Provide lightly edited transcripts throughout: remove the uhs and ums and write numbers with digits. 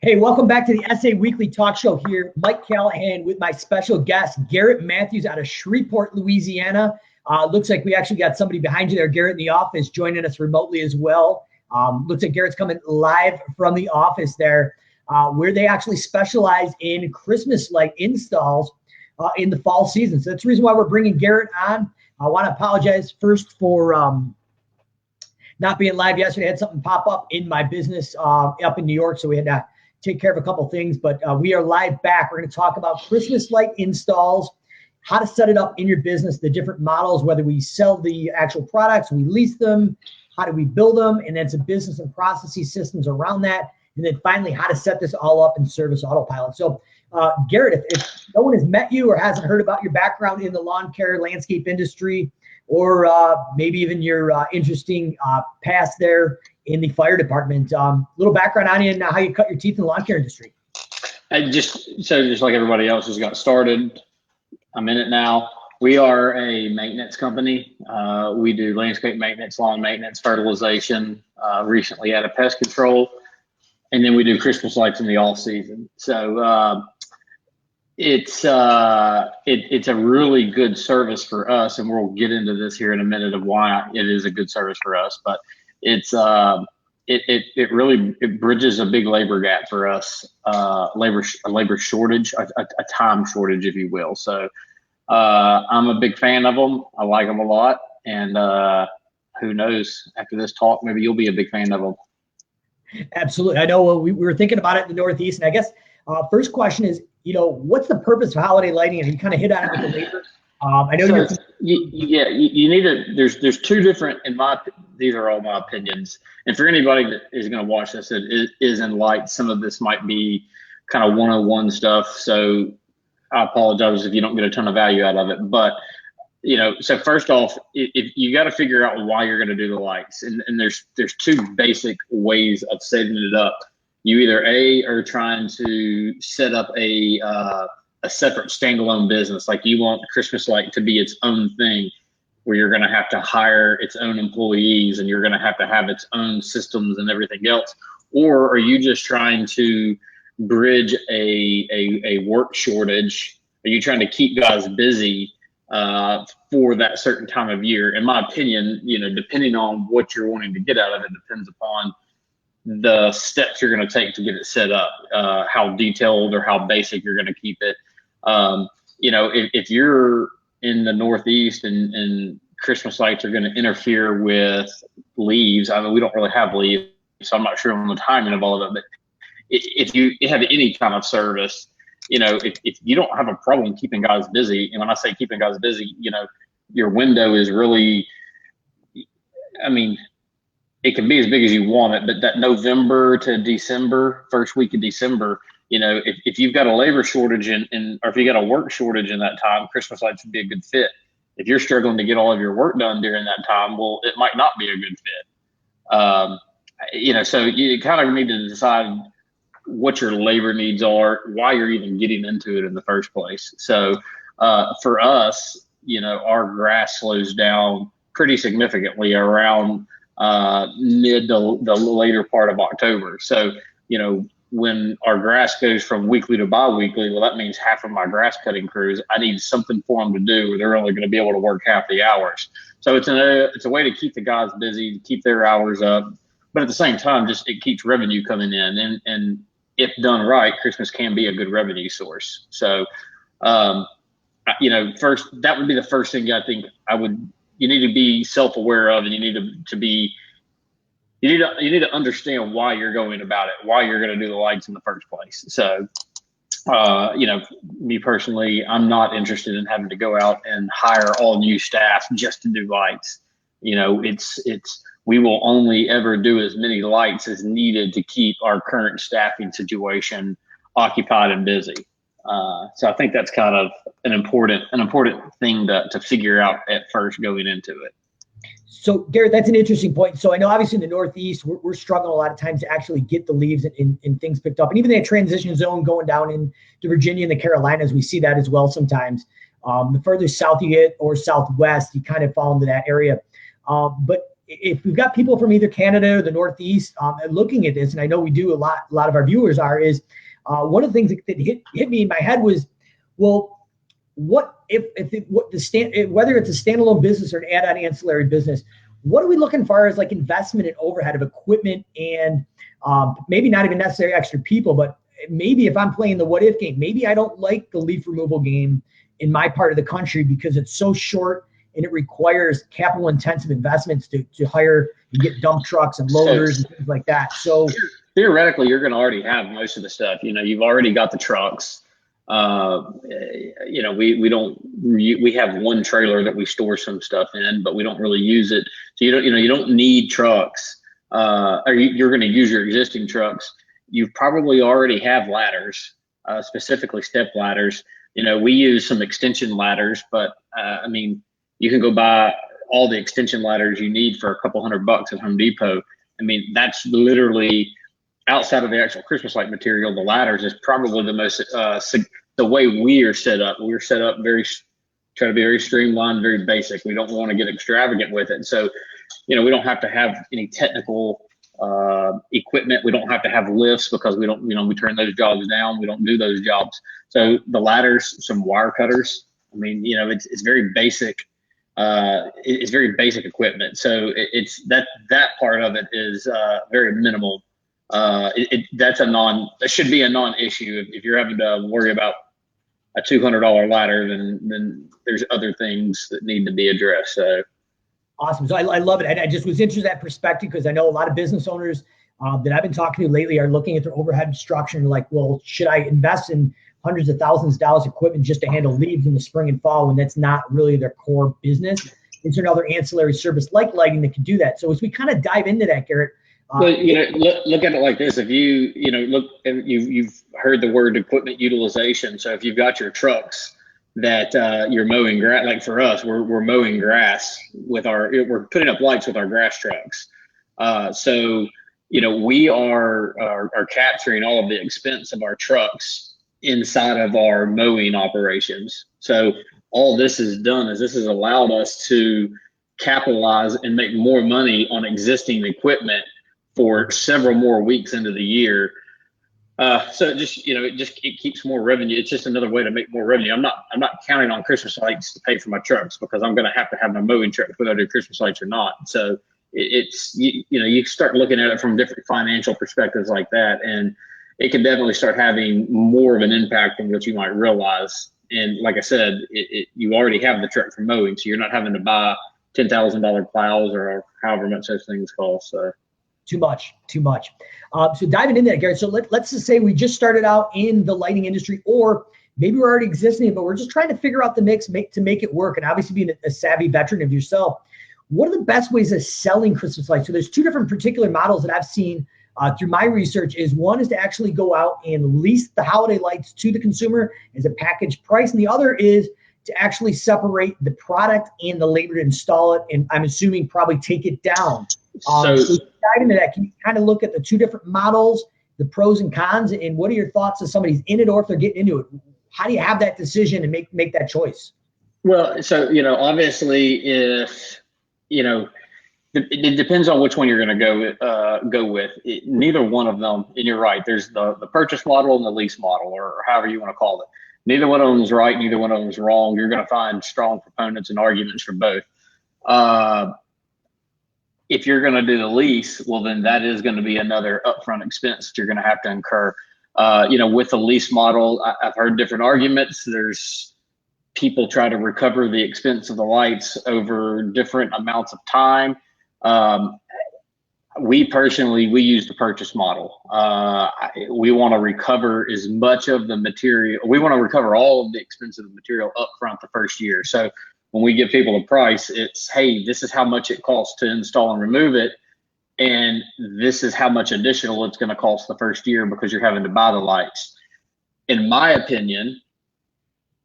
Hey, welcome back to the SA Weekly Talk Show here. Mike Callahan with my special guest, Garrett Matthews out of Shreveport, Louisiana. Looks like we actually got somebody behind you there, Garrett, in the office, joining us remotely as well. Looks like Garrett's coming live from the office there, where they actually specialize in Christmas light installs in the fall season. So that's the reason why we're bringing Garrett on. I want to apologize first for not being live yesterday. I had something pop up in my business up in New York, so we had to take care of a couple things, but we are live back. We're going to talk about Christmas light installs, how to set it up in your business, the different models, whether we sell the actual products, we lease them, how do we build them, and then some business and processes systems around that. And then finally, how to set this all up and service autopilot. So Garrett, if no one has met you or hasn't heard about your background in the lawn care landscape industry, or maybe even your interesting past there in the fire department, little background on you and how you cut your teeth in the lawn care industry. Just like everybody else has got started, I'm in it now. We are a maintenance company. We do landscape maintenance, lawn maintenance, fertilization, recently added pest control, and then we do Christmas lights in the off season. So it's a really good service for us, and we'll get into this here in a minute of why it is a good service for us. But it's it really bridges a big labor gap for us, a labor shortage, a time shortage, if you will. So I'm a big fan of them. I like them a lot, and who knows, after this talk, maybe you'll be a big fan of them. Absolutely. I know we were thinking about it in the Northeast, and I guess first question is, what's the purpose of holiday lighting? And you kind of hit on it with the labor. I know you need to. There's two different. These are all my opinions. And for anybody that is going to watch this, that is in light, some of this might be kind of 101 stuff. So I apologize if you don't get a ton of value out of it. But so first off, if you got to figure out why you're going to do the lights, and there's two basic ways of setting it up. You either are trying to set up a separate standalone business, like you want Christmas light to be its own thing, where you're going to have to hire its own employees and you're going to have its own systems and everything else, or are you just trying to bridge a work shortage? Are you trying to keep guys busy for that certain time of year? In my opinion, depending on what you're wanting to get out of it, depends upon the steps you're going to take to get it set up, how detailed or how basic you're going to keep it. If you're in the Northeast and Christmas lights are going to interfere with leaves, I mean, we don't really have leaves, so I'm not sure on the timing of all of it, but if you have any kind of service, if you don't have a problem keeping guys busy, and when I say keeping guys busy, your window is really, I mean, it can be as big as you want it, but that November to December, first week of December, if you've got a labor shortage or if you got a work shortage in that time, Christmas lights would be a good fit. If you're struggling to get all of your work done during that time, well, it might not be a good fit. So you kind of need to decide what your labor needs are, why you're even getting into it in the first place. So for us, our grass slows down pretty significantly around mid to the later part of October. So, when our grass goes from weekly to bi-weekly, well, that means half of my grass cutting crews, I need something for them to do, or they're only going to be able to work half the hours. So it's a way to keep the guys busy, to keep their hours up, but at the same time, it keeps revenue coming in. And if done right, Christmas can be a good revenue source. So, first, that would be the first thing I think you need to be self-aware of, and you need to understand why you're going about it, why you're going to do the lights in the first place. So, me personally, I'm not interested in having to go out and hire all new staff just to do lights. We will only ever do as many lights as needed to keep our current staffing situation occupied and busy. So I think that's kind of an important thing to figure out at first going into it. So, Garrett, that's an interesting point. So I know obviously in the Northeast, we're struggling a lot of times to actually get the leaves and things picked up. And even that transition zone going down into Virginia and the Carolinas, we see that as well sometimes. The further south you get or southwest, you kind of fall into that area. But if we've got people from either Canada or the Northeast looking at this, and I know we do a lot of our viewers are, is one of the things that hit me in my head was, well, what whether it's a standalone business or an add-on ancillary business, what are we looking for as like investment and overhead of equipment and maybe not even necessarily extra people, but maybe if I'm playing the what if game, maybe I don't like the leaf removal game in my part of the country because it's so short and it requires capital intensive investments to hire and get dump trucks and loaders and things like that. So theoretically, you're going to already have most of the stuff. You've already got the trucks. We have one trailer that we store some stuff in, but we don't really use it. So you don't need trucks, or you're going to use your existing trucks. You probably already have ladders, specifically step ladders. We use some extension ladders, but you can go buy all the extension ladders you need for a couple $100 at Home Depot. That's literally, outside of the actual Christmas light material, the ladders is probably the most, the way we are set up. We're set up try to be very streamlined, very basic. We don't want to get extravagant with it. So, we don't have to have any technical equipment. We don't have to have lifts because we don't, we turn those jobs down. We don't do those jobs. So the ladders, some wire cutters, it's very basic. It's very basic equipment. So it's that part of it is very minimal. That should be a non-issue. If you're having to worry about a $200 ladder, then there's other things that need to be addressed. So awesome. So I love it. I just was interested in that perspective because I know a lot of business owners that I've been talking to lately are looking at their overhead structure and like, well, should I invest in hundreds of thousands of dollars equipment just to handle leaves in the spring and fall when that's not really their core business? Is there another ancillary service like lighting that can do that? So as we kind of dive into that, Garrett, well, look at it like this. If you've heard the word equipment utilization. So if you've got your trucks that you're mowing grass, like for us, we're mowing grass we're putting up lights with our grass trucks. So we are capturing all of the expense of our trucks inside of our mowing operations. So all this has done is this has allowed us to capitalize and make more money on existing equipment for several more weeks into the year. So it keeps more revenue. It's just another way to make more revenue. I'm not counting on Christmas lights to pay for my trucks because I'm going to have my mowing trucks whether I do Christmas lights or not. So you start looking at it from different financial perspectives like that, and it can definitely start having more of an impact than what you might realize. And like I said, you already have the truck for mowing, so you're not having to buy $10,000 plows or however much those things cost. So. Too much. So diving into that, Garrett. So let's just say we just started out in the lighting industry, or maybe we're already existing, but we're just trying to figure out the mix to make it work. And obviously being a savvy veteran of yourself, what are the best ways of selling Christmas lights? So there's two different particular models that I've seen through my research. One is to actually go out and lease the holiday lights to the consumer as a package price. And the other is to actually separate the product and the labor to install it. And I'm assuming probably take it down. So dive into that. Can you kind of look at the two different models, the pros and cons, and what are your thoughts if somebody's in it or if they're getting into it? How do you have that decision and make that choice? Well, so, obviously if, it depends on which one you're going to go with. Neither one of them, and you're right, there's the purchase model and the lease model, or however you want to call it. Neither one of them is right. Neither one of them is wrong. You're going to find strong proponents and arguments for both. If you're going to do the lease, well, then that is going to be another upfront expense that you're going to have to incur. With the lease model, I've heard different arguments. There's people try to recover the expense of the lights over different amounts of time. We use the purchase model. We want to recover as much of the material. We want to recover all of the expense of the material upfront the first year. So when we give people a price, it's, hey, this is how much it costs to install and remove it. And this is how much additional it's going to cost the first year because you're having to buy the lights. In my opinion,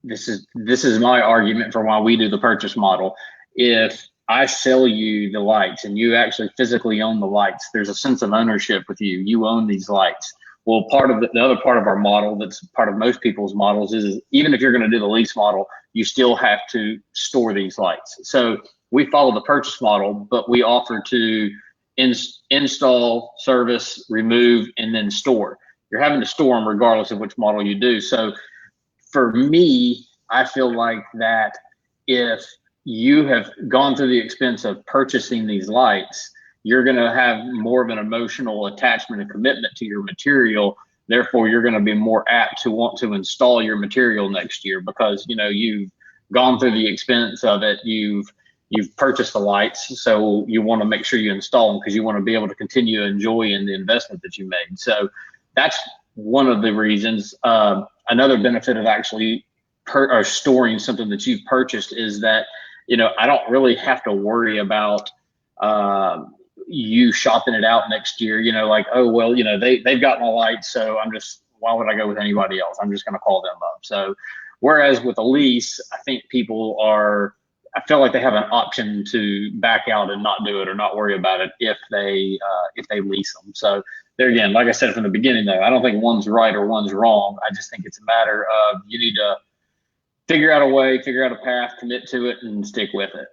this is my argument for why we do the purchase model. If I sell you the lights and you actually physically own the lights, there's a sense of ownership with you. You own these lights. Well, part of the other part of our model that's part of most people's models is even if you're going to do the lease model, you still have to store these lights. So we follow the purchase model, but we offer to install, service, remove, and then store. You're having to store them regardless of which model you do. So for me, I feel like that if you have gone through the expense of purchasing these lights, you're going to have more of an emotional attachment and commitment to your material. Therefore, you're going to be more apt to want to install your material next year because, you know, you've gone through the expense of it. You've purchased the lights, so you want to make sure you install them because you want to be able to continue to enjoy in the investment that you made. So that's one of the reasons. Another benefit of actually or storing something that you've purchased is that, you know, I don't really have to worry about you shopping it out next year. You know, like, oh, well, you know, they've got my lights, so why would I go with anybody else? I'm just going to call them up. So whereas with a lease, I think I feel like they have an option to back out and not do it or not worry about it if they lease them. So there again, like I said from the beginning, though, I don't think one's right or one's wrong. I just think it's a matter of you need to figure out a way, figure out a path, commit to it, and stick with it.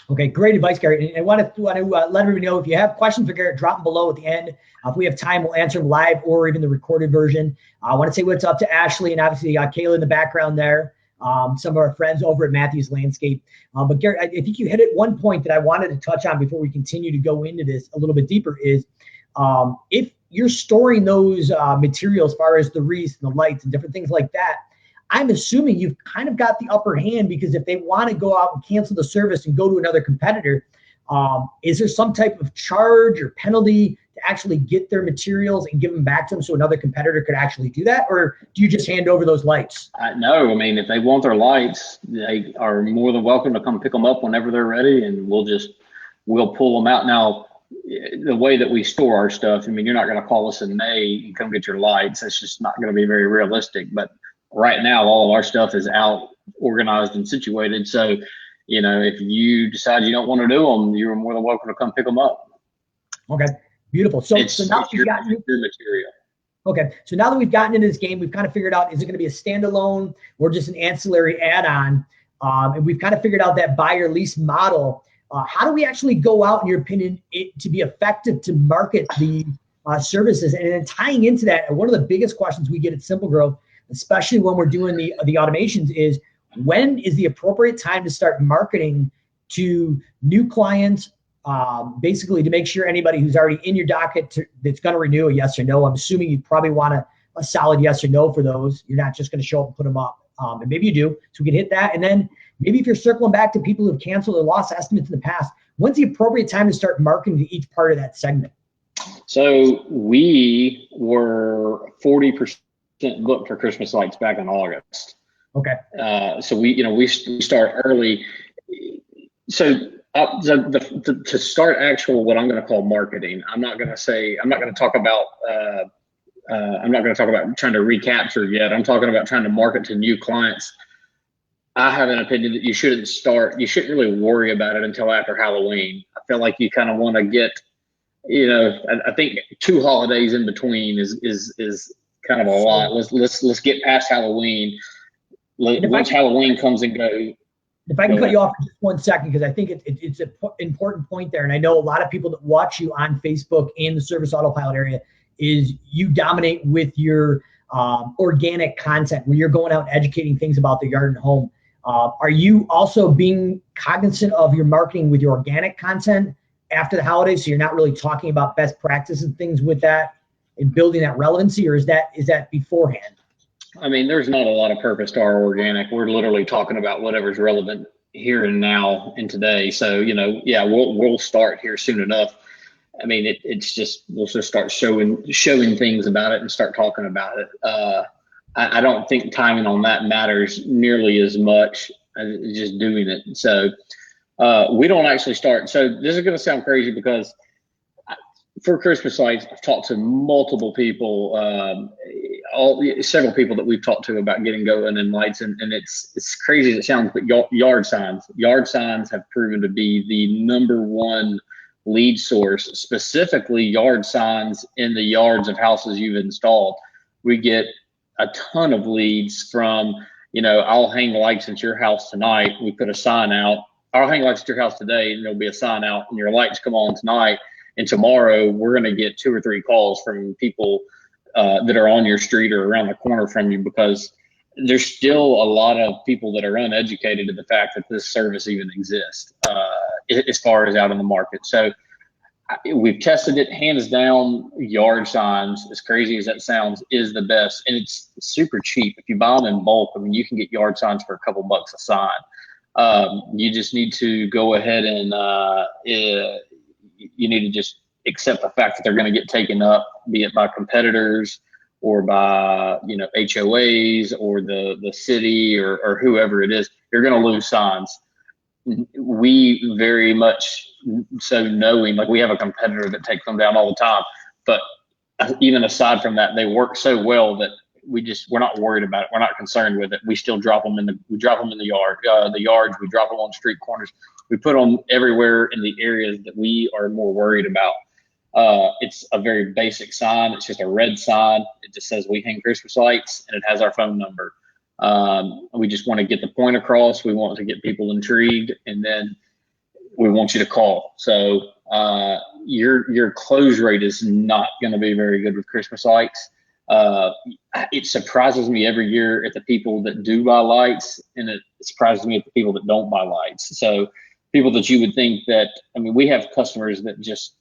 Okay, great advice, Gary. And I want to let everybody know, if you have questions for Garrett, drop them below at the end. If we have time, we'll answer them live or even the recorded version. I want to say what's up to Ashley and obviously Kayla in the background there. Some of our friends over at Matthews Landscape. But Garrett, I think you hit it one point that I wanted to touch on before we continue to go into this a little bit deeper is if you're storing those materials as far as the wreaths and the lights and different things like that, I'm assuming you've kind of got the upper hand because if they want to go out and cancel the service and go to another competitor, is there some type of charge or penalty to actually get their materials and give them back to them so another competitor could actually do that? Or do you just hand over those lights? No, I mean, if they want their lights, they are more than welcome to come pick them up whenever they're ready, and we'll pull them out. Now, the way that we store our stuff, I mean, you're not going to call us in May and come get your lights. That's just not going to be very realistic. But right now, all of our stuff is out, organized, and situated. So, you know, if you decide you don't want to do them, you're more than welcome to come pick them up. Okay, beautiful. So now your material. Okay, so now that we've gotten into this game, we've kind of figured out, is it going to be a standalone or just an ancillary add-on? And we've kind of figured out that buy or lease model. How do we actually go out, in your opinion, to be effective to market the services? And then tying into that, one of the biggest questions we get at Simple Growth, especially when we're doing the automations, is when is the appropriate time to start marketing to new clients, basically to make sure anybody who's already in your docket that's going to renew a yes or no. I'm assuming you probably want a solid yes or no for those. You're not just going to show up and put them up. And maybe you do, so we can hit that. And then maybe if you're circling back to people who've canceled or lost estimates in the past, when's the appropriate time to start marketing to each part of that segment? So we were 40% booked for Christmas lights back in August. Okay. So we start early. So to start actual what I'm going to call marketing, I'm not going to talk about trying to recapture yet. I'm talking about trying to market to new clients. I have an opinion that you shouldn't really worry about it until after Halloween. I feel like you kind of want to get, I think 2 holidays in between is kind of a lot. Let's get past Halloween. Once Halloween comes and goes. If I can cut you off for just 1 second, because I think it's an important point there. And I know a lot of people that watch you on Facebook and the Service Autopilot area is you dominate with your organic content where you're going out and educating things about the yard and home. Are you also being cognizant of your marketing with your organic content after the holidays? So you're not really talking about best practices and things with that and building that relevancy, or is that beforehand? I mean, there's not a lot of purpose to our organic. We're literally talking about whatever's relevant here and now and today. So, we'll start here soon enough. I mean, we'll just start showing things about it and start talking about it. I don't think timing on that matters nearly as much as just doing it. So we don't actually start. So this is going to sound crazy because for Christmas lights, I've talked to multiple people, several people that we've talked to about getting going in lights, and it's crazy as it sounds, but yard signs have proven to be the #1 lead source, specifically yard signs in the yards of houses you've installed. We get a ton of leads from, I'll hang lights at your house tonight. We put a sign out I'll hang lights at your house today, and there'll be a sign out, and your lights come on tonight. And tomorrow, we're going to get 2 or 3 calls from people that are on your street or around the corner from you, because there's still a lot of people that are uneducated to the fact that this service even exists as far as out in the market. So we've tested it, hands down. Yard signs, as crazy as that sounds, is the best, and it's super cheap. If you buy them in bulk, I mean, you can get yard signs for a couple bucks a sign. You just need to go ahead and you need to just accept the fact that they're going to get taken up, be it by competitors or by HOAs or the city or whoever it is. You're going to lose signs. We very much so knowing, like, we have a competitor that takes them down all the time, but even aside from that, they work so well that we're not worried about it. We're not concerned with it. We still drop them in the yard, the yards. We drop them on street corners. We put them everywhere in the areas that we are more worried about. It's a very basic sign. It's just a red sign. It just says we hang Christmas lights, and it has our phone number. We just want to get the point across. We want to get people intrigued, and then we want you to call. So your close rate is not going to be very good with Christmas lights. It surprises me every year at the people that do buy lights, and it surprises me at the people that don't buy lights. So people that you would think that, I mean, we have customers that just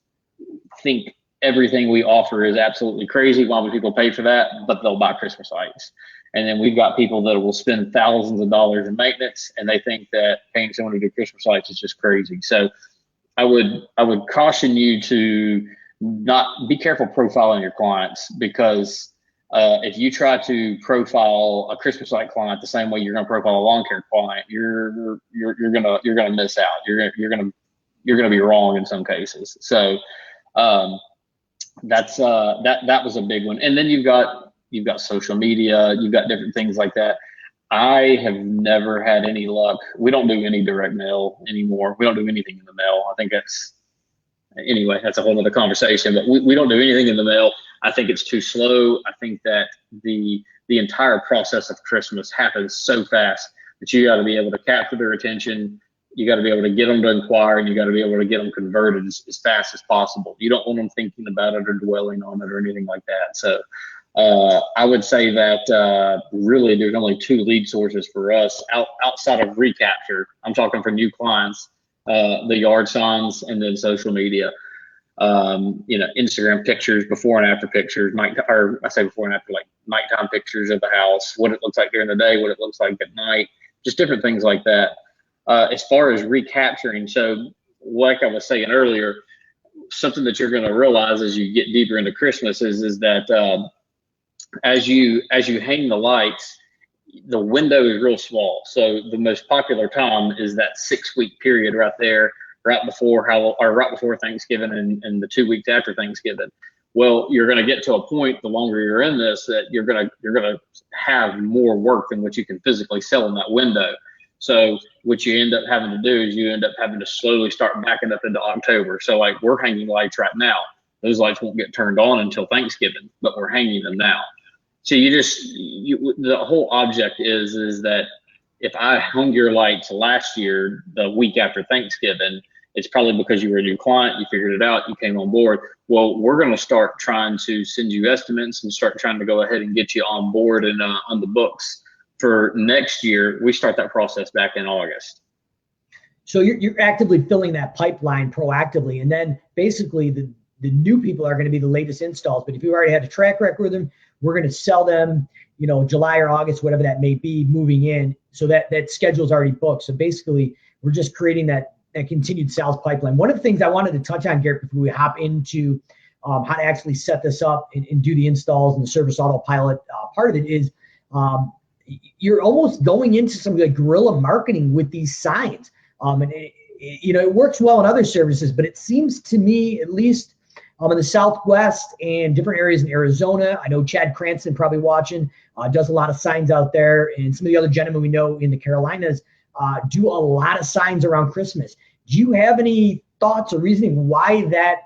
think everything we offer is absolutely crazy. Why would people pay for that? But they'll buy Christmas lights. And then we've got people that will spend thousands of dollars in maintenance, and they think that paying someone to do Christmas lights is just crazy. So I would caution you to not be careful profiling your clients, because if you try to profile a Christmas light client the same way you're going to profile a lawn care client, you're gonna miss out. You're gonna be wrong in some cases. So that was a big one. And then you've got social media, you've got different things like that. I have never had any luck. We don't do any direct mail anymore. We don't do anything in the mail. I think that's a whole other conversation, but we don't do anything in the mail. I think it's too slow. I think that the entire process of Christmas happens so fast that you got to be able to capture their attention. You got to be able to get them to inquire, and you got to be able to get them converted as fast as possible. You don't want them thinking about it or dwelling on it or anything like that. So I would say that really there's only 2 lead sources for us outside of recapture. I'm talking for new clients, the yard signs, and then social media. Instagram pictures, before and after pictures, I say before and after, like nighttime pictures of the house, what it looks like during the day, what it looks like at night, just different things like that. As far as recapturing, so like I was saying earlier, something that you're going to realize as you get deeper into Christmas is that as you hang the lights, the window is real small. So the most popular time is that 6-week period right there, right before Thanksgiving and the 2 weeks after Thanksgiving. Well, you're going to get to a point, the longer you're in this, that you're going to have more work than what you can physically sell in that window. So what you end up having to do is you end up having to slowly start backing up into October. So like, we're hanging lights right now. Those lights won't get turned on until Thanksgiving, but we're hanging them now. So the whole object is that if I hung your lights last year, the week after Thanksgiving, it's probably because you were a new client, you figured it out, you came on board. Well, we're going to start trying to send you estimates and start trying to go ahead and get you on board and on the books for next year. We start that process back in August. So you're actively filling that pipeline proactively, and then basically the new people are going to be the latest installs. But if you already had a track record with them, we're going to sell them, July or August, whatever that may be, moving in. So that schedule's already booked. So basically, we're just creating that continued sales pipeline. One of the things I wanted to touch on, Garrett, before we hop into how to actually set this up and do the installs and the service autopilot part of it is you're almost going into some like guerrilla marketing with these signs. And it works well in other services, but it seems to me, at least in the Southwest and different areas in Arizona, I know Chad Cranston probably watching, does a lot of signs out there, and some of the other gentlemen we know in the Carolinas do a lot of signs around Christmas. Do you have any thoughts or reasoning why that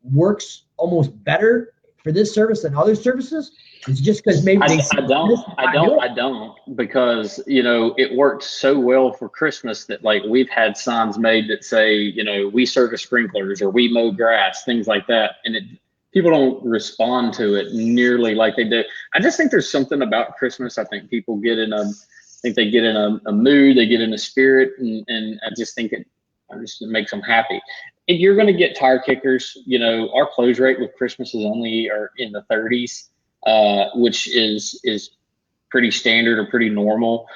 works almost better for this service than other services? Is it just because maybe I don't, because, you know, it worked so well for Christmas that, like, we've had signs made that say, you know, we service sprinklers or we mow grass, things like that. And people don't respond to it nearly like they do. I just think there's something about Christmas. I think people get in a mood, they get in a spirit, and I just think it makes them happy. And you're going to get tire kickers. You know, our close rate with Christmas is only in the 30s, which is pretty standard or pretty normal.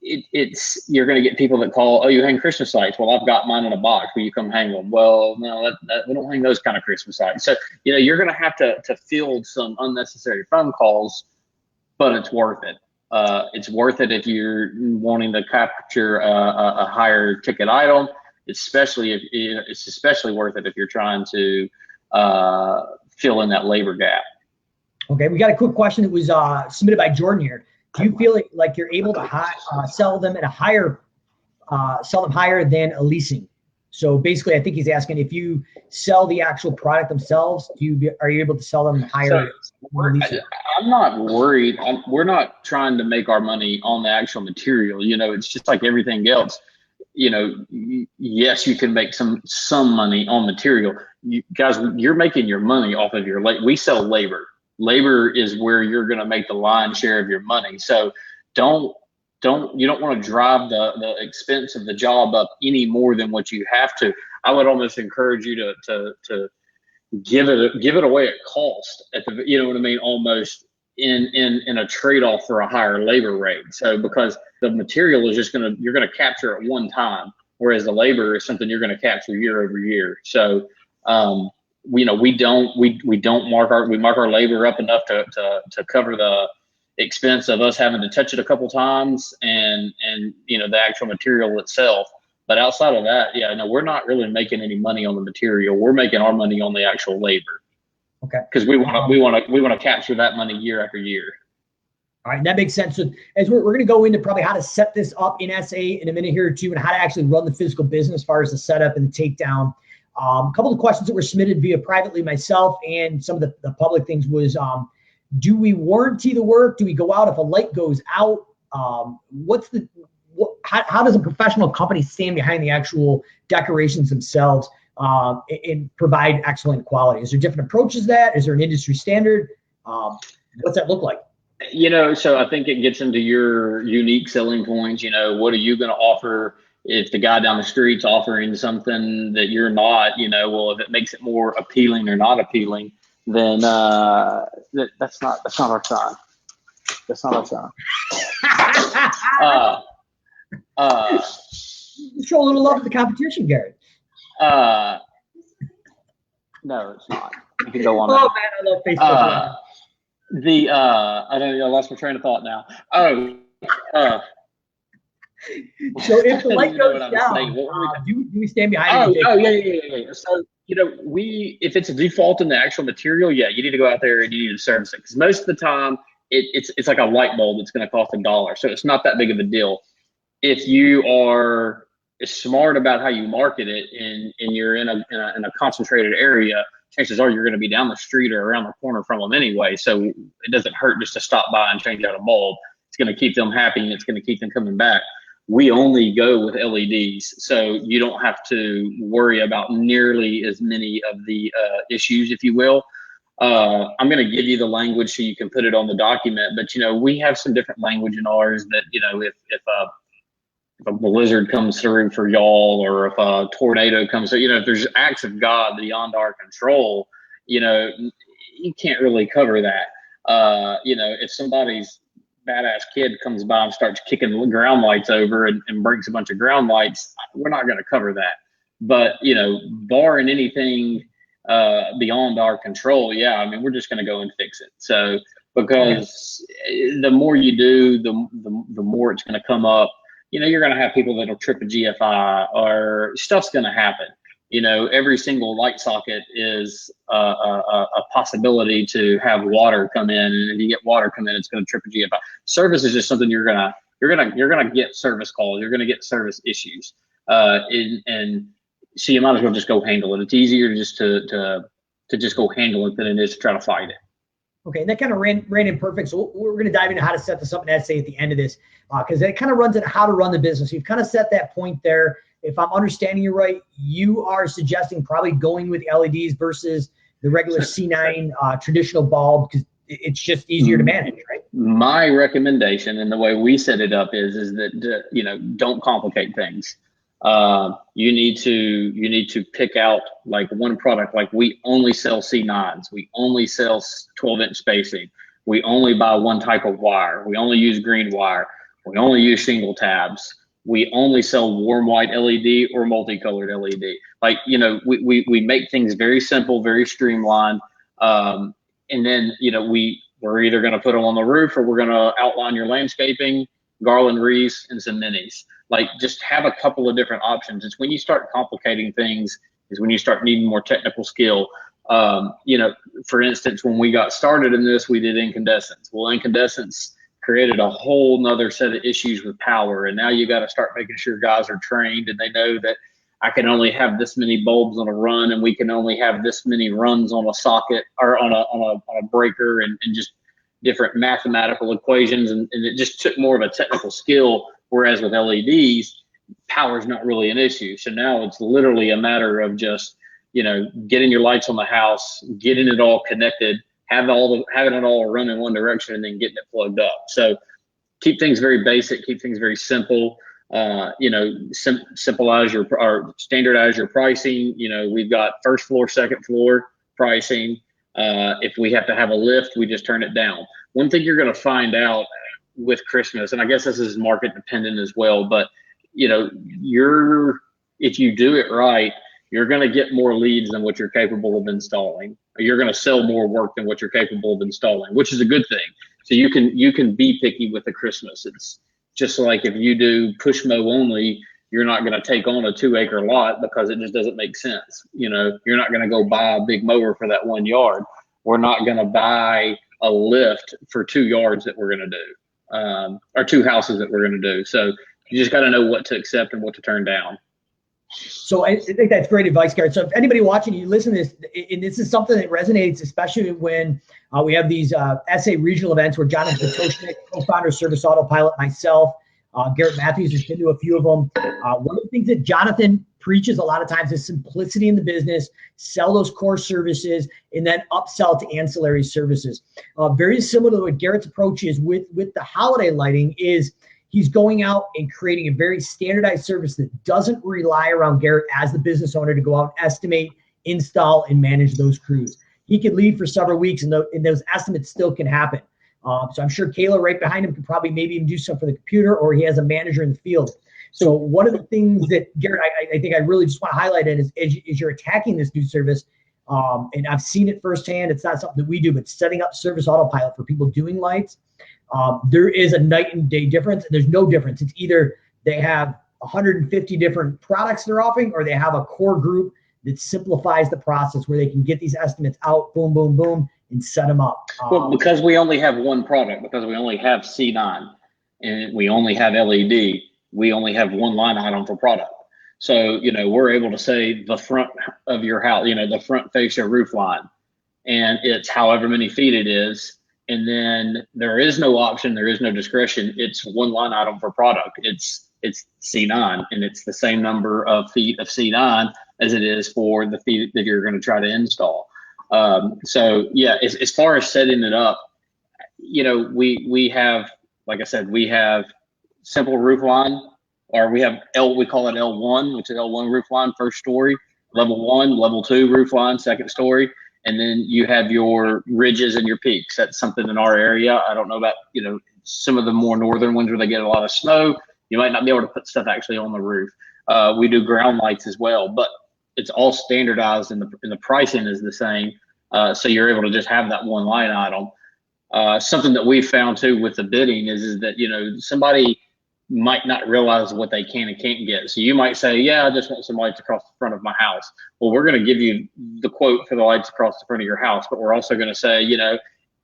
You're going to get people that call, oh, you hang Christmas lights. Well, I've got mine in a box. Will you come hang them? Well, no, we don't hang those kind of Christmas lights. So, you know, you're going to have to field some unnecessary phone calls, but it's worth it. It's worth it if you're wanting to capture a higher ticket item, especially it's especially worth it if you're trying to fill in that labor gap. Okay, we got a quick question that was submitted by Jordan here. Do you feel like you're able to sell them at a higher, sell them higher than a leasing? So basically, I think he's asking if you sell the actual product themselves, are you able to sell them higher? So I'm not worried. We're not trying to make our money on the actual material. You know, it's just like everything else. You know, yes, you can make some money on material. You guys, you're making your money off of your labor. We sell labor. Labor is where you're going to make the lion's share of your money. So you don't want to drive the expense of the job up any more than what you have to. I would almost encourage you to give it away at cost, you know what I mean, almost in a trade-off for a higher labor rate. So because the material is you're gonna capture at one time, whereas the labor is something you're gonna capture year over year. So you know, we mark our labor up enough to cover the expense of us having to touch it a couple times and you know, the actual material itself. But outside of that, yeah, no, we're not really making any money on the material. We're making our money on the actual labor. Okay. Because we want to capture that money year after year. All right, that makes sense. So as we're going to go into probably how to set this up in SA in a minute here or two, and how to actually run the physical business as far as the setup and the takedown. A couple of questions that were submitted via privately myself and some of the public things was, do we warranty the work? Do we go out if a light goes out? How does a professional company stand behind the actual decorations themselves and provide excellent quality? Is there different approaches to that? Is there an industry standard? What's that look like? You know, so I think it gets into your unique selling points. You know, what are you going to offer if the guy down the street's offering something that you're not? You know, well, if it makes it more appealing or not appealing, then that's not our sign. That's not our sign. Show a little love to the competition, Garrett. No, it's not. You can go on. Oh man, I love Facebook. I lost my train of thought now. So if the light goes down, do we stand behind it? Yeah. So, you know, if it's a default in the actual material, yeah, you need to go out there and you need to service it, because most of the time it's like a light bulb that's going to cost $1, so it's not that big of a deal. If you are smart about how you market it and you're in a concentrated area, chances are you're going to be down the street or around the corner from them anyway. So it doesn't hurt just to stop by and change out a bulb. It's going to keep them happy and it's going to keep them coming back. We only go with LEDs, so you don't have to worry about nearly as many of the issues, if you will. I'm going to give you the language so you can put it on the document, but you know, we have some different language in ours that, you know, if a blizzard comes through for y'all, or if a tornado comes through, you know, if there's acts of God beyond our control, you know, you can't really cover that. You know, if somebody's badass kid comes by and starts kicking ground lights over and breaks a bunch of ground lights, we're not going to cover that. But, you know, barring anything beyond our control, yeah, I mean, we're just going to go and fix it. So, because the more you do, the more it's going to come up. You know, you're going to have people that'll trip a GFI, or stuff's going to happen. You know, every single light socket is a possibility to have water come in, and if you get water come in, it's going to trip a GFI. Service is just something you're gonna get service calls. You're going to get service issues, and so you might as well just go handle it. It's easier just to to just go handle it than it is to try to fight it. Okay, and that kind of ran in perfect. So we're going to dive into how to set this up in essay at the end of this, because it kind of runs into how to run the business. You've kind of set that point there. If I'm understanding you right, you are suggesting probably going with LEDs versus the regular C9 traditional bulb, because it's just easier to manage, right? My recommendation and the way we set it up is that don't complicate things. You need to pick out like one product. Like we only sell C9s. We only sell 12-inch spacing. We only buy one type of wire. We only use green wire. We only use shingle tabs. We only sell warm white LED or multicolored LED. Like, we make things very simple, very streamlined. And then, we're either going to put them on the roof or we're going to outline your landscaping, garland wreaths, and some minis. Like, just have a couple of different options. It's when you start complicating things is when you start needing more technical skill. For instance, when we got started in this, we did incandescents. Well, incandescents created a whole nother set of issues with power. And now you got to start making sure guys are trained and they know that I can only have this many bulbs on a run, and we can only have this many runs on a socket or on a breaker, and just different mathematical equations. And it just took more of a technical skill. Whereas with LEDs, power is not really an issue. So now it's literally a matter of just, getting your lights on the house, getting it all connected, having it all run in one direction, and then getting it plugged up. So keep things very basic, keep things very simple. Simplize or standardize your pricing. We've got first floor, second floor pricing. If we have to have a lift, we just turn it down. One thing you're going to find out with Christmas, and I guess this is market dependent as well, but if you do it right, you're going to get more leads than what you're capable of installing. You're going to sell more work than what you're capable of installing, which is a good thing. So you can be picky with the Christmas. It's just like if you do push mow only, you're not going to take on a 2-acre lot because it just doesn't make sense. You're not going to go buy a big mower for that 1 yard. We're not going to buy a lift for 2 yards that we're going to do, or 2 houses that we're going to do. So you just got to know what to accept and what to turn down. So I think that's great advice, Garrett. So if anybody watching, you listen to this, and this is something that resonates, especially when we have these SA regional events where Jonathan Toshnik, co-founder of Service Autopilot, myself, Garrett Matthews has been to a few of them. One of the things that Jonathan preaches a lot of times is simplicity in the business, sell those core services, and then upsell to ancillary services. Very similar to what Garrett's approach is with the holiday lighting is he's going out and creating a very standardized service that doesn't rely around Garrett as the business owner to go out and estimate, install, and manage those crews. He could leave for several weeks, and those estimates still can happen. So I'm sure Kayla right behind him could probably maybe even do something for the computer, or he has a manager in the field. So one of the things that, Garrett, I think I really just want to highlight it is you're attacking this new service. And I've seen it firsthand. It's not something that we do, but setting up Service Autopilot for people doing lights. There is a night and day difference, and there's no difference. It's either they have 150 different products they're offering, or they have a core group that simplifies the process where they can get these estimates out, boom, boom, boom, and set them up. Well, because we only have one product, because we only have C9 and we only have LED, we only have one line item for product. So, we're able to say the front of your house, the front fascia roof line, and it's however many feet it is. And then there is no option, there is no discretion. It's one line item for product. It's C9, and it's the same number of feet of C9 as it is for the feet that you're going to try to install. So yeah, as far as setting it up, we have, like I said, we have simple roof line, or we have we call it L1, which is L1 roof line, first story, level 1, level 2 roof line, second story. And then you have your ridges and your peaks. That's something in our area. I don't know about, some of the more northern ones where they get a lot of snow. You might not be able to put stuff actually on the roof. We do ground lights as well, but it's all standardized and the pricing is the same. So you're able to just have that one line item. Something that we found too with the bidding is that, somebody might not realize what they can and can't get. So you might say, yeah, I just want some lights across the front of my house. Well, we're going to give you the quote for the lights across the front of your house, but we're also going to say,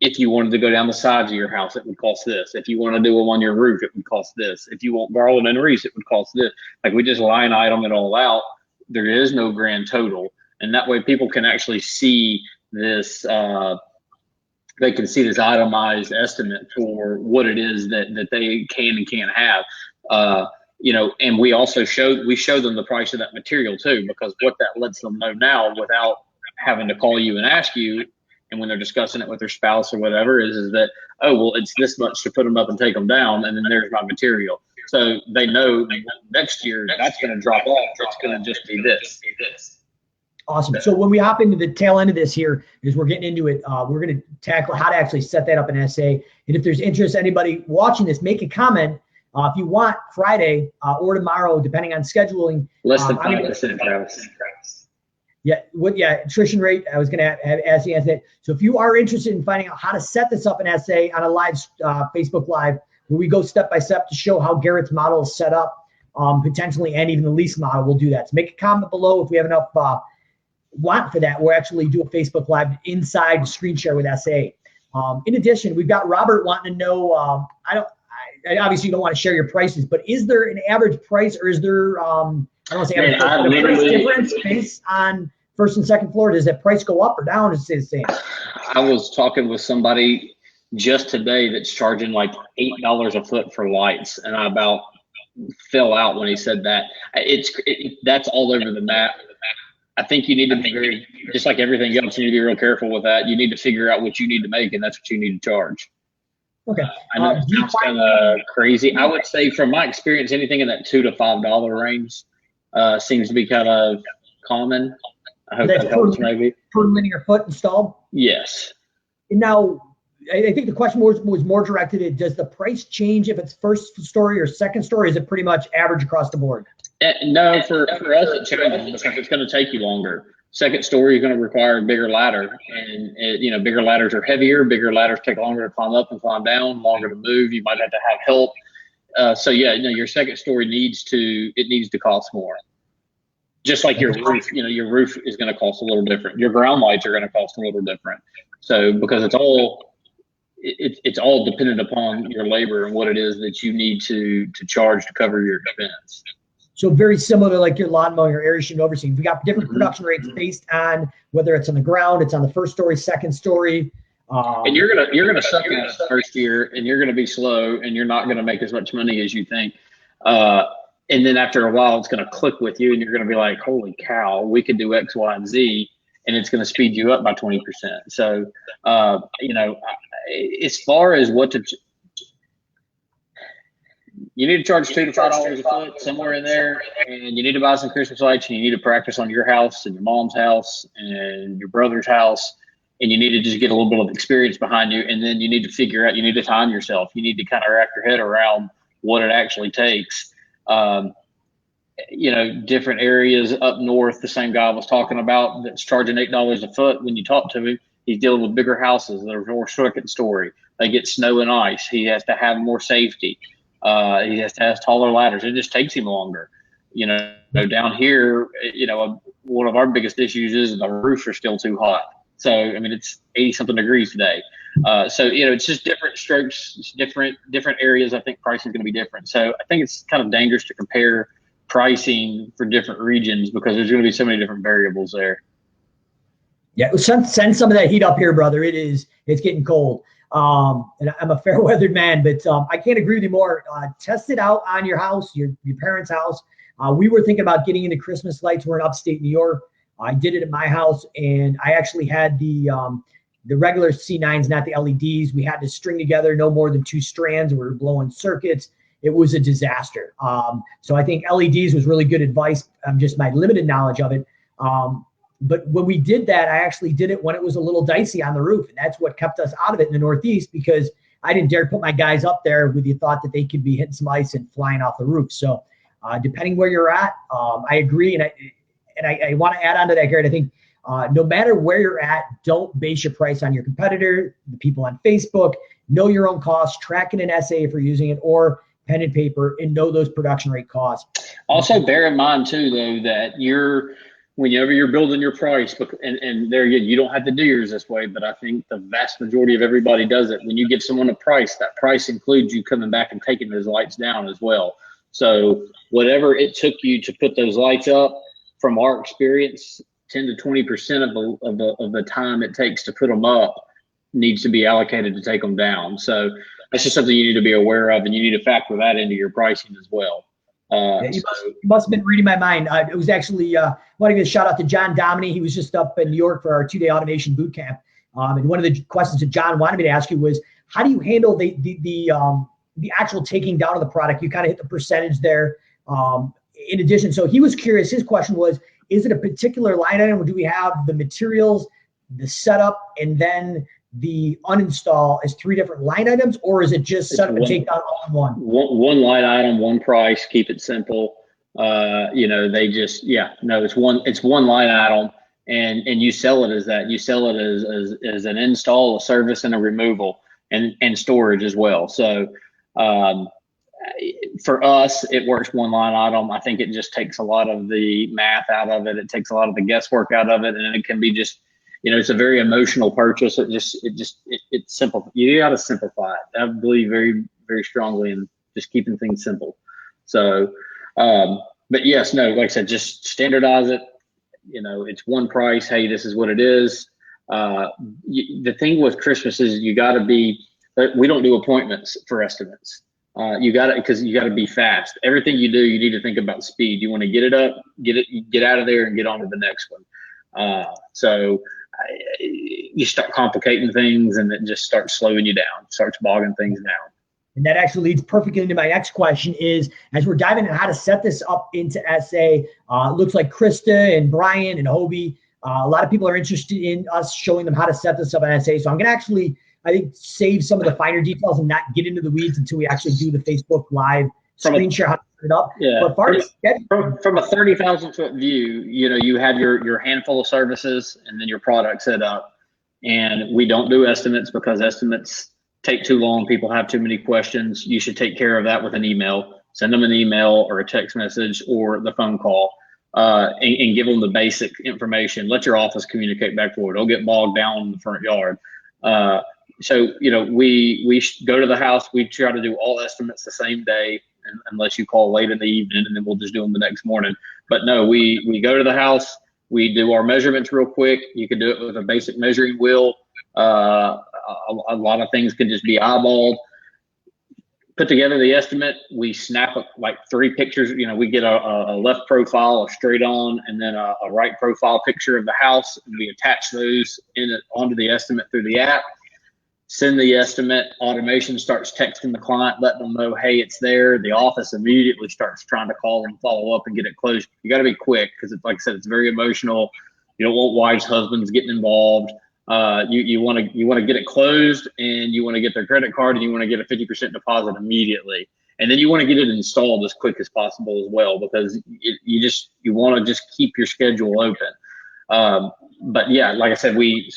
if you wanted to go down the sides of your house, it would cost this. If you want to do them on your roof, it would cost this. If you want garland and wreaths, it would cost this. Like, we just line item it all out. There is no grand total. And that way people can actually see this, they can see this itemized estimate for what it is that they can and can't have. And we also show them the price of that material too, because what that lets them know now without having to call you and ask you, and when they're discussing it with their spouse or whatever, is that, oh, well, it's this much to put them up and take them down, and then there's my material. So they know next year that's going to drop off. It's going to just be this. Awesome. So when we hop into the tail end of this here, as we're getting into it, we're going to tackle how to actually set that up in SA. And if there's interest, anybody watching this, make a comment. If you want Friday or tomorrow, depending on scheduling. Less than 5%, Travis. Yeah, attrition rate. I was going to ask you that. So if you are interested in finding out how to set this up in SA on a live Facebook Live, where we go step by step to show how Garrett's model is set up, potentially, and even the lease model, we'll do that. So make a comment below if we have enough want for that. We'll actually do a Facebook Live inside screen share with SA. In addition, we've got Robert wanting to know. I obviously you don't want to share your prices, but is there an average price, or is there I don't want to say average price, price difference based on first and second floor? Does that price go up or down? Or is it the same? I was talking with somebody just today that's charging like $8 a foot for lights, and I about fell out when he said that. That's all over the map. I think you need to be just like everything else, you need to be real careful with that. You need to figure out what you need to make, and that's what you need to charge. Okay. I know it's kind of crazy. I would say from my experience, anything in that $2 to $5 range seems to be kind of common. I hope that helps maybe. Per linear foot installed? Yes. And now, I think the question was more directed at, does the price change if it's first story or second story? Is it pretty much average across the board? No, for us it changes because it's going to take you longer. Second story is going to require a bigger ladder, and bigger ladders are heavier. Bigger ladders take longer to climb up and climb down, longer to move. You might have to have help. Your second story needs to cost more. Just like your roof, your roof is going to cost a little different. Your ground lights are going to cost a little different. So because it's all dependent upon your labor and what it is that you need to charge to cover your expense. So very similar to like your lawn mowing or aeration overseeing. We got different production rates based on whether it's on the ground, it's on the first story, second story. And you're gonna suck in the first year, and you're gonna be slow, and you're not gonna make as much money as you think. And then after a while, it's gonna click with you, and you're gonna be like, "Holy cow, we could do X, Y, and Z," and it's gonna speed you up by 20%. So, as far as what to you need to charge $2 to $5 a foot, somewhere in there, and you need to buy some Christmas lights, and you need to practice on your house and your mom's house and your brother's house, and you need to just get a little bit of experience behind you, and then you need to figure out, you need to time yourself. You need to kind of wrap your head around what it actually takes. Different areas up north, the same guy I was talking about that's charging $8 a foot, when you talk to him, he's dealing with bigger houses that are more second story. They get snow and ice. He has to have more safety. He has to have taller ladders. It just takes him longer. Down here, one of our biggest issues is the roofs are still too hot. So, it's 80-something degrees today. It's just different strokes, it's different areas. I think pricing is going to be different. So I think it's kind of dangerous to compare pricing for different regions because there's going to be so many different variables there. Yeah, send some of that heat up here, brother. It's getting cold. And I'm a fair weathered man, but I can't agree with you more. Test it out on your house, your parents' house. We were thinking about getting into Christmas lights. We're in upstate New York. I did it at my house, and I actually had the regular C9s, not the LEDs. We had to string together no more than 2 strands. We were blowing circuits. It was a disaster. So I think LEDs was really good advice. Just my limited knowledge of it. But when we did that, I actually did it when it was a little dicey on the roof. And that's what kept us out of it in the Northeast, because I didn't dare put my guys up there with the thought that they could be hitting some ice and flying off the roof. So depending where you're at, I agree. And I want to add on to that, Garrett. I think no matter where you're at, don't base your price on your competitor, the people on Facebook. Know your own costs, track it in SA if you're using it, or pen and paper, and know those production rate costs. Also bear in mind too, though, that whenever you're building your price, and there again, you don't have to do yours this way, but I think the vast majority of everybody does it. When you give someone a price, that price includes you coming back and taking those lights down as well. So whatever it took you to put those lights up, from our experience, 10 to 20% of the time it takes to put them up needs to be allocated to take them down. So that's just something you need to be aware of, and you need to factor that into your pricing as well. You must have been reading my mind. It was actually, I want to give a shout out to John Dominy. He was just up in New York for our 2-day automation boot camp. And one of the questions that John wanted me to ask you was, how do you handle the actual taking down of the product? You kind of hit the percentage there. In addition, so he was curious, his question was, is it a particular line item, or do we have the materials, the setup, and then the uninstall as 3 different line items, or is it just setup and take down all in one? One line item, one price, keep it simple. They just, it's one line item, and you sell it as that. You sell it as an install, a service, and a removal, and storage as well. So for us, it works one line item. I think it just takes a lot of the math out of it. It takes a lot of the guesswork out of it, and it can be just, it's a very emotional purchase. It's simple. You got to simplify it. I believe very, very strongly in just keeping things simple. So, but yes, no, like I said, just standardize it. It's one price. Hey, this is what it is. The thing with Christmas is we don't do appointments for estimates. Because you got to be fast. Everything you do, you need to think about speed. You want to get it up, get out of there, and get on to the next one. So you start complicating things, and it just starts slowing you down, starts bogging things down. And that actually leads perfectly into my next question is, as we're diving into how to set this up into SA, it looks like Krista and Brian and Hobie, a lot of people are interested in us showing them how to set this up in SA. So I'm going to actually, I think, save some of the finer details and not get into the weeds until we actually do the Facebook Live screen share how to set it up. Yeah. But from a 30,000 foot view, you have your handful of services and then your product set up. And we don't do estimates because estimates take too long. People have too many questions. You should take care of that with an email. Send them an email or a text message or the phone call, and give them the basic information. Let your office communicate back forward. Don't get bogged down in the front yard. So, we go to the house. We try to do all estimates the same day, unless you call late in the evening, and then we'll just do them the next morning. But no, we go to the house. We do our measurements real quick. You can do it with a basic measuring wheel. A lot of things can just be eyeballed. Put together the estimate. We snap up like 3 pictures. We get a left profile, a straight on, and then a right profile picture of the house, and we attach those onto the estimate through the app. Send the estimate. Automation starts texting the client, letting them know, hey, it's there. The office immediately starts trying to call and follow up and get it closed. You got to be quick because, like I said, it's very emotional. You don't want wives, husbands getting involved. You want to get it closed, and you want to get their credit card, and you want to get a 50% deposit immediately. And then you want to get it installed as quick as possible as well, because you want to just keep your schedule open. But yeah, like I said, we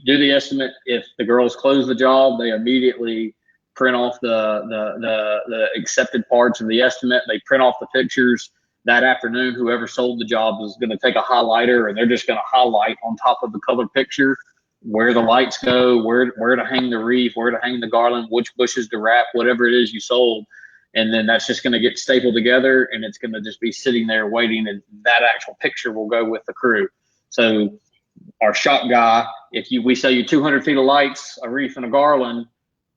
do the estimate. If the girls close the job, they immediately print off the accepted parts of the estimate. They print off the pictures. That afternoon, whoever sold the job is going to take a highlighter, and they're just going to highlight on top of the color picture where the lights go, where to hang the wreath, where to hang the garland, which bushes to wrap, whatever it is you sold. And then that's just going to get stapled together, and it's going to just be sitting there waiting, and that actual picture will go with the crew. So our shop guy, we sell you 200 feet of lights, a wreath, and a garland,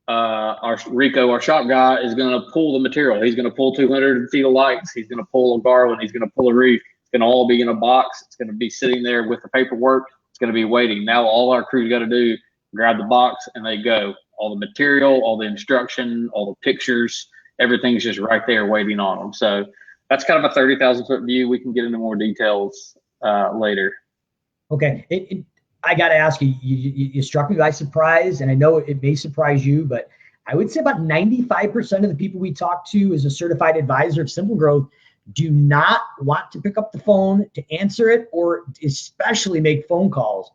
our shop guy is going to pull the material. He's going to pull 200 feet of lights. He's going to pull a garland. He's going to pull a wreath. It's going to all be in a box. It's going to be sitting there with the paperwork. It's going to be waiting. Now all our crew's got to do, grab the box, and they go. All the material, all the instruction, all the pictures, everything's just right there waiting on them. So that's kind of a 30,000 foot view. We can get into more details later. Okay. I got to ask you, you struck me by surprise, and I know it may surprise you, but I would say about 95% of the people we talk to as a certified advisor of Simple Growth do not want to pick up the phone to answer it, or especially make phone calls.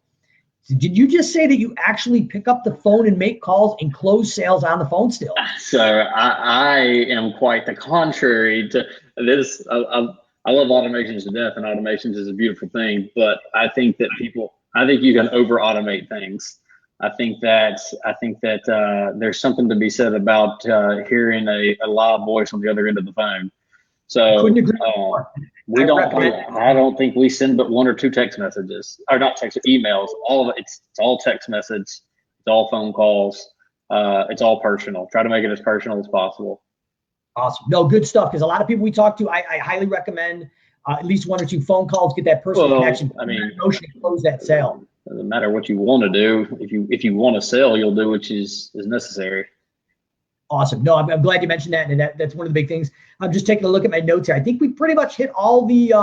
So did you just say that you actually pick up the phone and make calls and close sales on the phone still? So I am quite the contrary to this. I love automations to death, and automations is a beautiful thing, but I think you can over automate things. I think that there's something to be said about hearing a live voice on the other end of the phone. So couldn't agree more. I don't think we send but 1 or 2 text messages, or not text, emails. All of it, it's all text message, it's all phone calls, it's all personal. Try to make it as personal as possible. Awesome. No, good stuff. Because a lot of people we talk to, I highly recommend at least 1 or 2 phone calls, get that personal connection. I mean, emotion, close that sale. Doesn't matter what you want to do. If you want to sell, you'll do what is necessary. Awesome. No, I'm glad you mentioned that, and that's one of the big things. I'm just taking a look at my notes here. I think we pretty much hit all the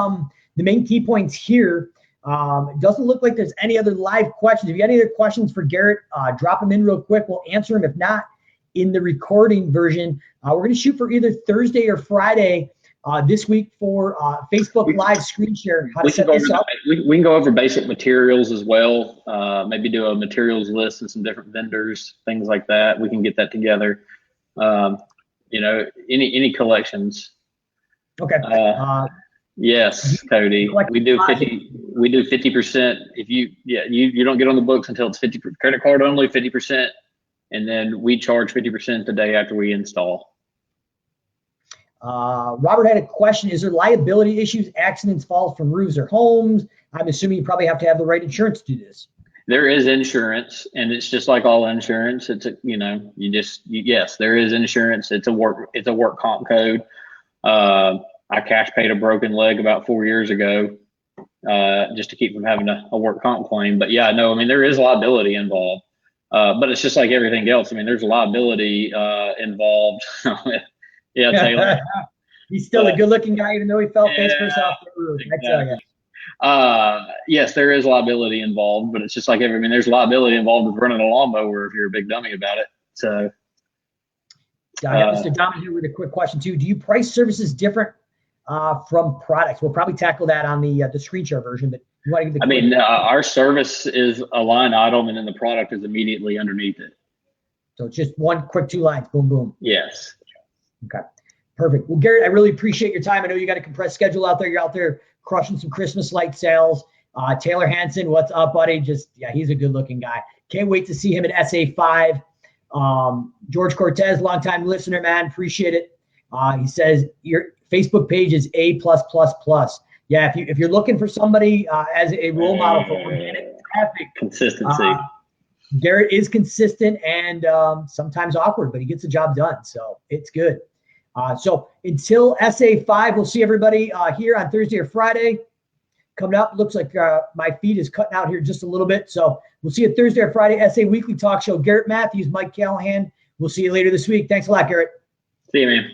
main key points here. It doesn't look like there's any other live questions. If you have any other questions for Garrett, drop them in real quick. We'll answer them. If not, in the recording version, we're going to shoot for either Thursday or Friday this week for Facebook Live screen share. How to set this up. We can go over basic materials as well. Maybe do a materials list and some different vendors, things like that. We can get that together. Any collections. Okay. Yes, Cody. We do 50%. If you don't get on the books until it's 50 credit card only, 50%, and then we charge 50% the day after we install. Robert had a question. Is there liability issues, accidents, falls from roofs or homes? I'm assuming you probably have to have the right insurance to do this. There is insurance, and it's just like all insurance. It's yes, there is insurance. It's a work comp code. I cash paid a broken leg about 4 years ago, just to keep from having a work comp claim. But yeah, no, I mean, there is liability involved. But it's just like everything else. I mean, there's liability involved. Yeah, Taylor. He's still a good-looking guy, even though he fell face first off the roof. Exactly. I tell you. Yes, there is liability involved, but it's just like there's liability involved with running a lawnmower if you're a big dummy about it. So, Mr. Dom here with a quick question too. Do you price services different from products? We'll probably tackle that on the screen share version, but you want to give the our service is a line item, and then the product is immediately underneath it. So it's just one quick 2 lines, boom, boom. Yes. Okay, perfect. Well, Garrett, I really appreciate your time. I know you got a compressed schedule out there. You're out there crushing some Christmas light sales. Taylor Hansen, what's up, buddy? He's a good-looking guy. Can't wait to see him at SA5. George Cortez, longtime listener, man. Appreciate it. He says your Facebook page is A+++. Yeah, if you're looking for somebody as a role model for organic traffic, consistency. Garrett is consistent and sometimes awkward, but he gets the job done. So it's good. So until SA5, we'll see everybody here on Thursday or Friday. Coming up, looks like my feed is cutting out here just a little bit. So we'll see you Thursday or Friday, SA Weekly Talk Show. Garrett Matthews, Mike Callahan. We'll see you later this week. Thanks a lot, Garrett. See you, man.